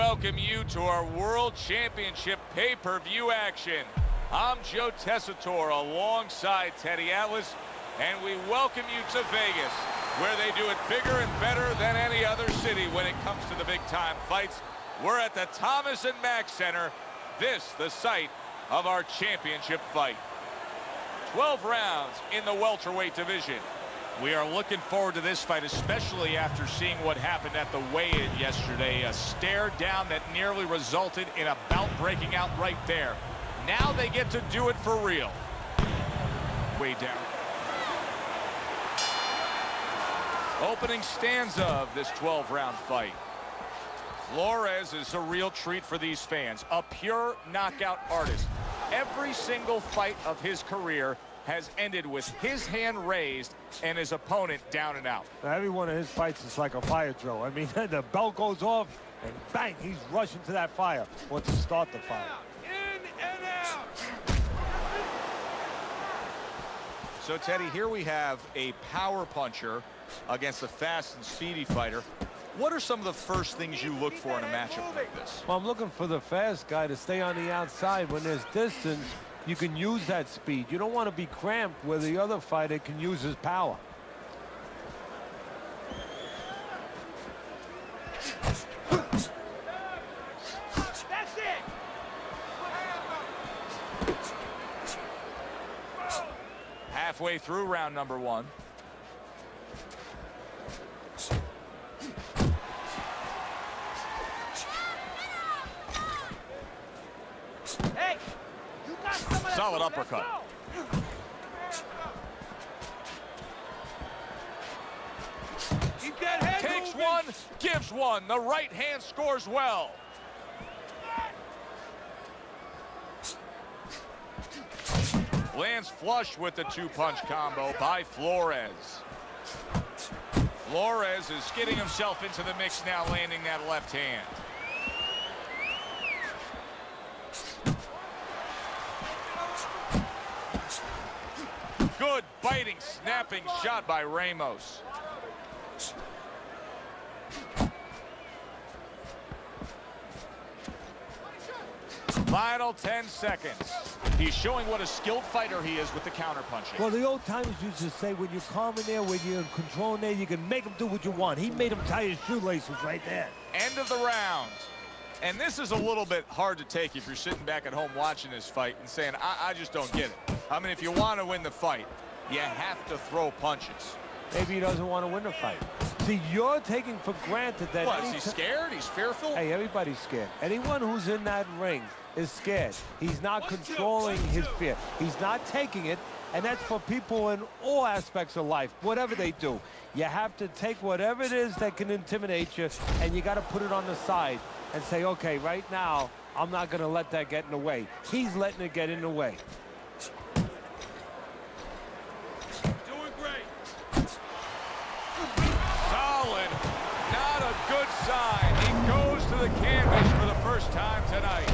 welcome you to our World Championship pay-per-view action. I'm Joe Tessitore alongside Teddy Atlas, and we welcome you to Vegas, where they do it bigger and better than any other city when it comes to the big-time fights. We're at the Thomas & Mack Center, this the site of our championship fight. 12 rounds in the welterweight division. We are looking forward to this fight, especially after seeing what happened at the weigh-in yesterday. A stare down that nearly resulted in a bout breaking out right there. Now they get to do it for real. Way down. Opening stanza of this 12-round fight. Flores is a real treat for these fans. A pure knockout artist. Every single fight of his career has ended with his hand raised and his opponent down and out. Now, every one of his fights is like a fire drill. I mean, the bell goes off and bang, he's rushing to that fire or to start the fire. In and out. So, Teddy, here we have a power puncher against a fast and speedy fighter. What are some of the first things you look for in a matchup like this? Well, I'm looking for the fast guy to stay on the outside. When there's distance, you can use that speed. You don't want to be cramped where the other fighter can use his power. That's it. Halfway through round number one. Hey, you got some of that. Solid uppercut. Keep that head Takes moving. one, gives one. The right hand scores well. Lands flush with the two-punch combo by Flores. Flores is getting himself into the mix now, landing that left hand. Good biting, snapping shot by Ramos. Final 10 seconds. He's showing what a skilled fighter he is with the counter-punching. Well, the old timers used to say, when you're calm in there, when you're in control in there, you can make him do what you want. He made him tie his shoelaces right there. End of the round. And this is a little bit hard to take if you're sitting back at home watching this fight and saying, I just don't get it. I mean, if you want to win the fight, you have to throw punches. Maybe he doesn't want to win the fight. See, you're taking for granted that... What, is he scared? He's fearful? Hey, everybody's scared. Anyone who's in that ring is scared. He's not controlling his fear. He's not taking it, and that's for people in all aspects of life, whatever they do. You have to take whatever it is that can intimidate you, and you got to put it on the side and say, okay, right now, I'm not going to let that get in the way. He's letting it get in the way. Doing great. Solid. Not a good sign. He goes to the canvas for the first time tonight.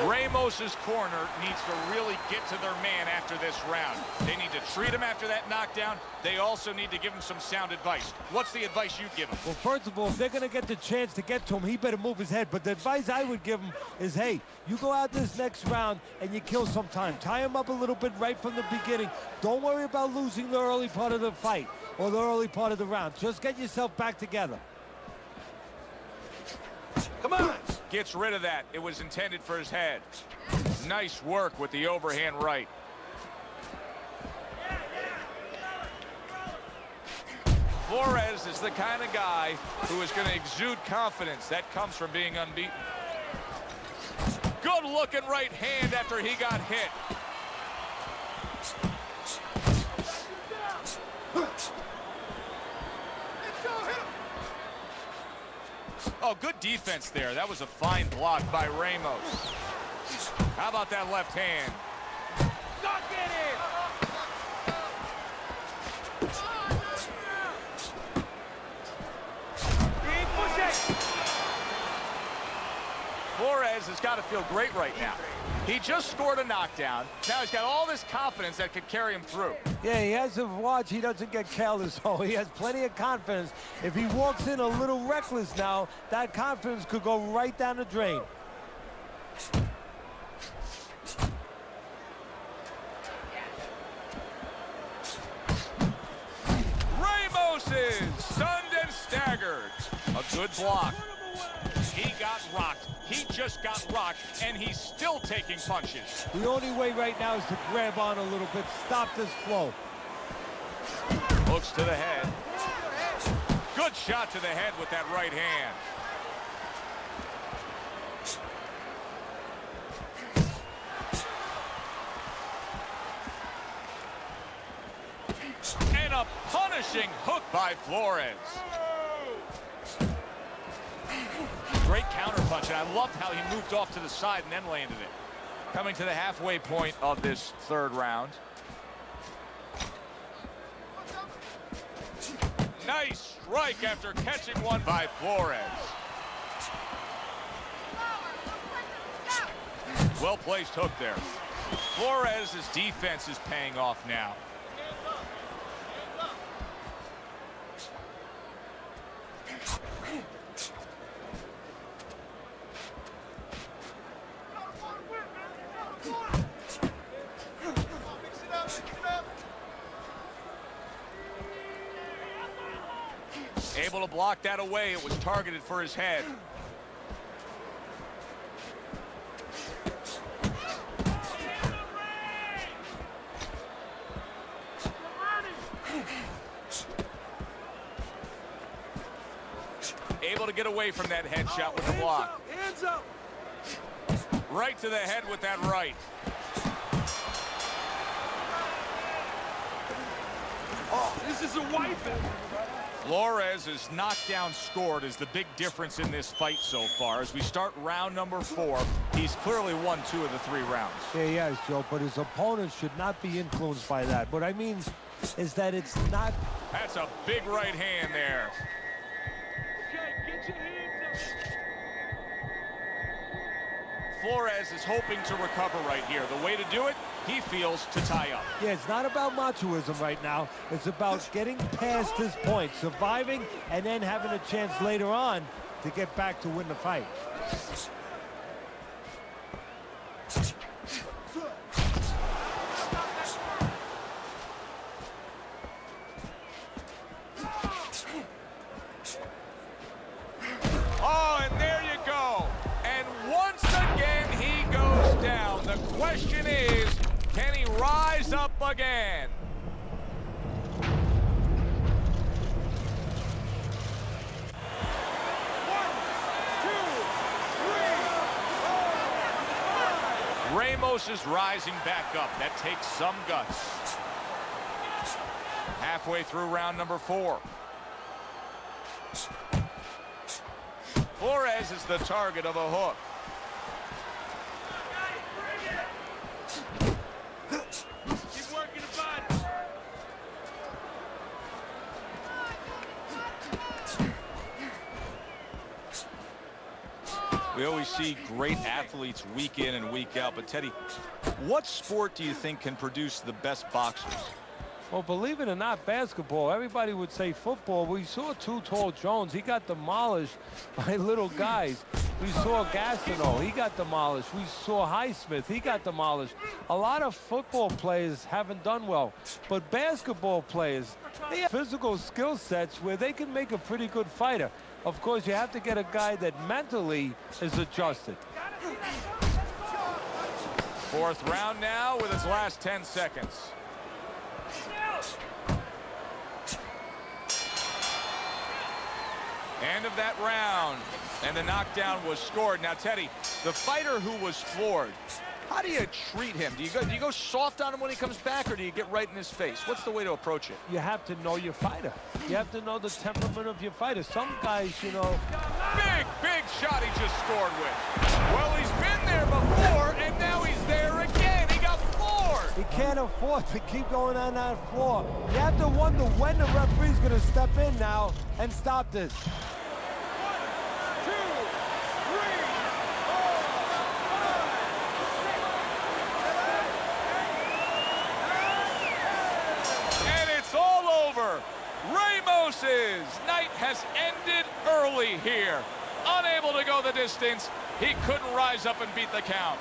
Ramos's corner needs to really get to their man after this round. They need to treat him after that knockdown. They also need to give him some sound advice. What's the advice you'd give him? Well, first of all, if they're going to get the chance to get to him, he better move his head. But the advice I would give him is, hey, you go out this next round and you kill some time. Tie him up a little bit right from the beginning. Don't worry about losing the early part of the fight or the early part of the round. Just get yourself back together. Come on. Gets rid of that. It was intended for his head. Nice work with the overhand right. Flores is the kind of guy who is going to exude confidence. That comes from being unbeaten. Good looking right hand after he got hit. Oh, good defense there. That was a fine block by Ramos. How about that left hand? Stuck in it. Keep pushing. Flores has got to feel great right now. He just scored a knockdown. Now he's got all this confidence that could carry him through. Yeah, he has to watch he doesn't get careless. So he has plenty of confidence. If he walks in a little reckless now, that confidence could go right down the drain. Ramos is stunned and staggered. A good block. He got rocked. He just got rocked, and he's still taking punches. The only way right now is to grab on a little bit, stop this flow. Hooks to the head. Good shot to the head with that right hand. And a punishing hook by Flores. Great counter punch, and I loved how he moved off to the side and then landed it. Coming to the halfway point of this third round. Nice strike after catching one by Flores. Well-placed hook there. Flores' defense is paying off now. Able to block that away. It was targeted for his head. Able to get away from that headshot with the block. Hands up. Right to the head with that right. Oh, this is a wipe. Flores' knockdown scored is the big difference in this fight so far. As we start round number 4, he's clearly won 2 of the 3 rounds. Yeah, he has, Joe, but his opponent should not be influenced by that. What I mean is that it's not... That's a big right hand there. Okay, get your hands up. Flores is hoping to recover right here. The way to do it, he feels, to tie up. Yeah, it's not about machoism right now. It's about getting past this point, surviving, and then having a chance later on to get back to win the fight. Oh, and there you go. And once again, he goes down. The question is, can he rise up again? Ramos is rising back up. That takes some guts. Halfway through round number 4. Flores is the target of a hook. Keep working the body. We always see great athletes week in and week out, but Teddy, what sport do you think can produce the best boxers? Well, believe it or not, basketball, everybody would say football. We saw Too Tall Jones. He got demolished by little guys. We saw Gastineau. He got demolished. We saw Highsmith. He got demolished. A lot of football players haven't done well. But basketball players, they have physical skill sets where they can make a pretty good fighter. Of course, you have to get a guy that mentally is adjusted. 4th round now with its last 10 seconds. End of that round, and the knockdown was scored. Now, Teddy, the fighter who was floored, how do you treat him? Do you go soft on him when he comes back, or do you get right in his face? What's the way to approach it? You have to know your fighter. You have to know the temperament of your fighter. Some guys, you know... Big shot he just scored with. Well, he's been there before, and now he's there again. He got floored. He can't afford to keep going on that floor. You have to wonder when the referee's going to step in now and stop this. 1, 2, 3, 4. Ramos's night has ended early here. Unable to go the distance, he couldn't rise up and beat the count.